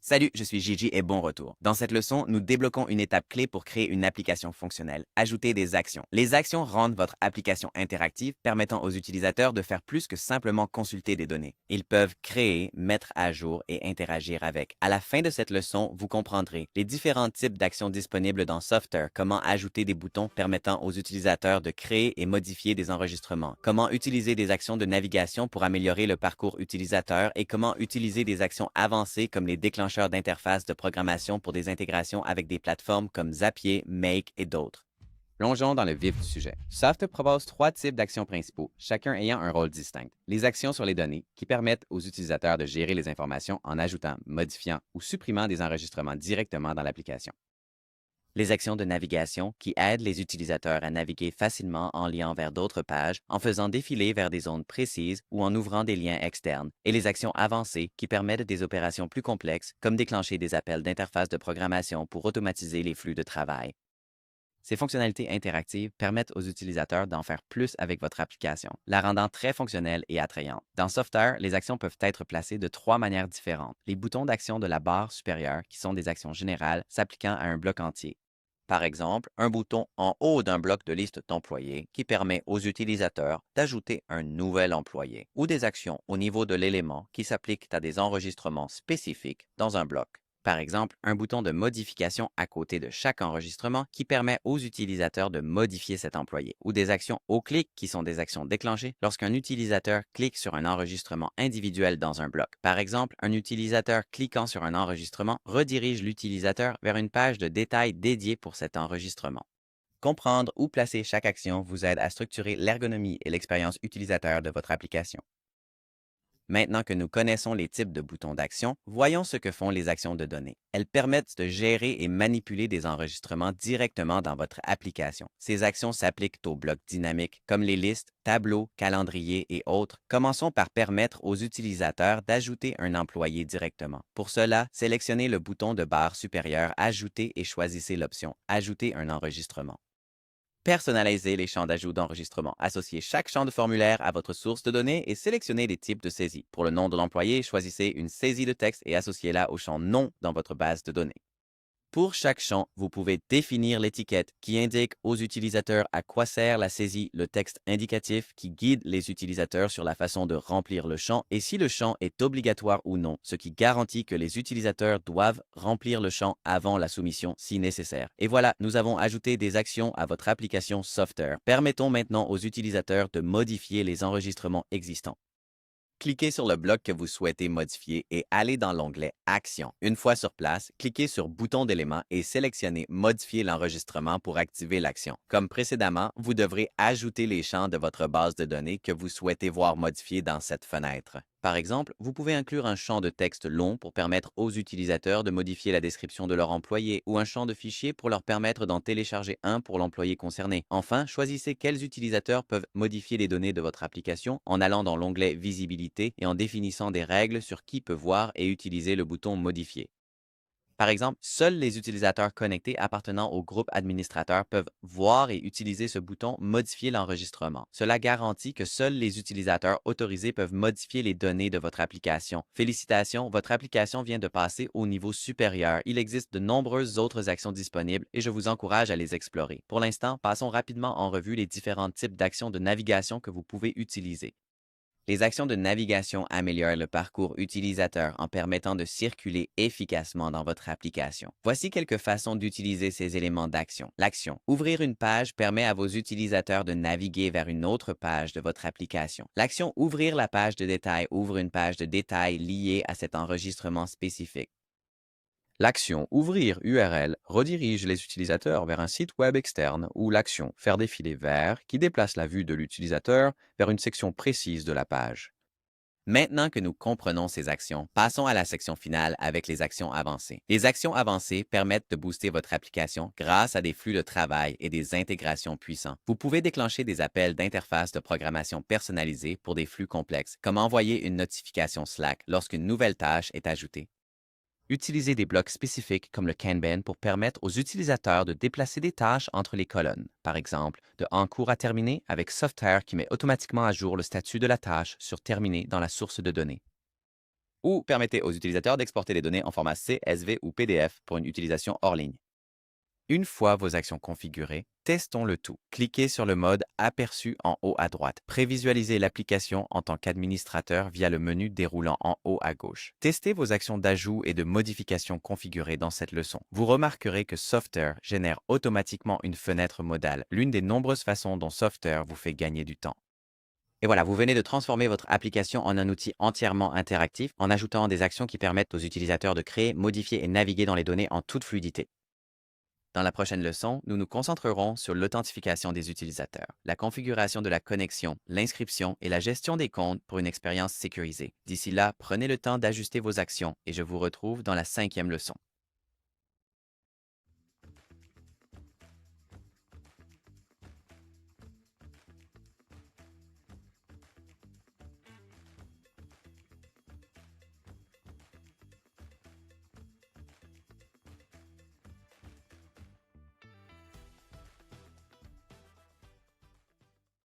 Salut, je suis Gigi et bon retour. Dans cette leçon, nous débloquons une étape clé pour créer une application fonctionnelle, ajouter des actions. Les actions rendent votre application interactive, permettant aux utilisateurs de faire plus que simplement consulter des données. Ils peuvent créer, mettre à jour et interagir avec. À la fin de cette leçon, vous comprendrez les différents types d'actions disponibles dans Software, comment ajouter des boutons permettant aux utilisateurs de créer et modifier des enregistrements, comment utiliser des actions de navigation pour améliorer le parcours utilisateur et comment utiliser des actions avancées comme les déclencheurs d'interfaces de programmation pour des intégrations avec des plateformes comme Zapier, Make et d'autres. Plongeons dans le vif du sujet. Soft propose trois types d'actions principaux, chacun ayant un rôle distinct. Les actions sur les données, qui permettent aux utilisateurs de gérer les informations en ajoutant, modifiant ou supprimant des enregistrements directement dans l'application. Les actions de navigation, qui aident les utilisateurs à naviguer facilement en liant vers d'autres pages, en faisant défiler vers des zones précises ou en ouvrant des liens externes. Et les actions avancées, qui permettent des opérations plus complexes, comme déclencher des appels d'interface de programmation pour automatiser les flux de travail. Ces fonctionnalités interactives permettent aux utilisateurs d'en faire plus avec votre application, la rendant très fonctionnelle et attrayante. Dans Software, les actions peuvent être placées de trois manières différentes. Les boutons d'action de la barre supérieure, qui sont des actions générales s'appliquant à un bloc entier. Par exemple, un bouton en haut d'un bloc de liste d'employés qui permet aux utilisateurs d'ajouter un nouvel employé, ou des actions au niveau de l'élément qui s'appliquent à des enregistrements spécifiques dans un bloc. Par exemple, un bouton de modification à côté de chaque enregistrement qui permet aux utilisateurs de modifier cet employé, ou des actions au clic qui sont des actions déclenchées lorsqu'un utilisateur clique sur un enregistrement individuel dans un bloc. Par exemple, un utilisateur cliquant sur un enregistrement redirige l'utilisateur vers une page de détails dédiée pour cet enregistrement. Comprendre où placer chaque action vous aide à structurer l'ergonomie et l'expérience utilisateur de votre application. Maintenant que nous connaissons les types de boutons d'action, voyons ce que font les actions de données. Elles permettent de gérer et manipuler des enregistrements directement dans votre application. Ces actions s'appliquent aux blocs dynamiques comme les listes, tableaux, calendriers et autres. Commençons par permettre aux utilisateurs d'ajouter un employé directement. Pour cela, sélectionnez le bouton de barre supérieure Ajouter et choisissez l'option Ajouter un enregistrement. Personnalisez les champs d'ajout d'enregistrement. Associez chaque champ de formulaire à votre source de données et sélectionnez les types de saisie. Pour le nom de l'employé, choisissez une saisie de texte et associez-la au champ Nom dans votre base de données. Pour chaque champ, vous pouvez définir l'étiquette qui indique aux utilisateurs à quoi sert la saisie, le texte indicatif qui guide les utilisateurs sur la façon de remplir le champ et si le champ est obligatoire ou non, ce qui garantit que les utilisateurs doivent remplir le champ avant la soumission si nécessaire. Et voilà, nous avons ajouté des actions à votre application Software. Permettons maintenant aux utilisateurs de modifier les enregistrements existants. Cliquez sur le bloc que vous souhaitez modifier et allez dans l'onglet Actions. Une fois sur place, cliquez sur Bouton d'éléments et sélectionnez Modifier l'enregistrement pour activer l'action. Comme précédemment, vous devrez ajouter les champs de votre base de données que vous souhaitez voir modifiés dans cette fenêtre. Par exemple, vous pouvez inclure un champ de texte long pour permettre aux utilisateurs de modifier la description de leur employé ou un champ de fichier pour leur permettre d'en télécharger un pour l'employé concerné. Enfin, choisissez quels utilisateurs peuvent modifier les données de votre application en allant dans l'onglet Visibilité et en définissant des règles sur qui peut voir et utiliser le bouton Modifier. Par exemple, seuls les utilisateurs connectés appartenant au groupe administrateur peuvent voir et utiliser ce bouton Modifier l'enregistrement. Cela garantit que seuls les utilisateurs autorisés peuvent modifier les données de votre application. Félicitations, votre application vient de passer au niveau supérieur. Il existe de nombreuses autres actions disponibles et je vous encourage à les explorer. Pour l'instant, passons rapidement en revue les différents types d'actions de navigation que vous pouvez utiliser. Les actions de navigation améliorent le parcours utilisateur en permettant de circuler efficacement dans votre application. Voici quelques façons d'utiliser ces éléments d'action. L'action. Ouvrir une page permet à vos utilisateurs de naviguer vers une autre page de votre application. L'action Ouvrir la page de détail ouvre une page de détail liée à cet enregistrement spécifique. L'action Ouvrir URL redirige les utilisateurs vers un site web externe ou l'action Faire défiler vers qui déplace la vue de l'utilisateur vers une section précise de la page. Maintenant que nous comprenons ces actions, passons à la section finale avec les actions avancées. Les actions avancées permettent de booster votre application grâce à des flux de travail et des intégrations puissants. Vous pouvez déclencher des appels d'interface de programmation personnalisés pour des flux complexes, comme envoyer une notification Slack lorsqu'une nouvelle tâche est ajoutée. Utilisez des blocs spécifiques comme le Kanban pour permettre aux utilisateurs de déplacer des tâches entre les colonnes. Par exemple, de En cours à terminer avec Software qui met automatiquement à jour le statut de la tâche sur Terminé dans la source de données. ou permettez aux utilisateurs d'exporter les données en format CSV ou PDF pour une utilisation hors ligne. Une fois vos actions configurées, testons le tout. Cliquez sur le mode Aperçu en haut à droite. Prévisualisez l'application en tant qu'administrateur via le menu déroulant en haut à gauche. Testez vos actions d'ajout et de modification configurées dans cette leçon. Vous remarquerez que Software génère automatiquement une fenêtre modale, l'une des nombreuses façons dont Software vous fait gagner du temps. Et voilà, vous venez de transformer votre application en un outil entièrement interactif en ajoutant des actions qui permettent aux utilisateurs de créer, modifier et naviguer dans les données en toute fluidité. Dans la prochaine leçon, nous nous concentrerons sur l'authentification des utilisateurs, la configuration de la connexion, l'inscription et la gestion des comptes pour une expérience sécurisée. D'ici là, prenez le temps d'ajuster vos actions et je vous retrouve dans la 5e leçon.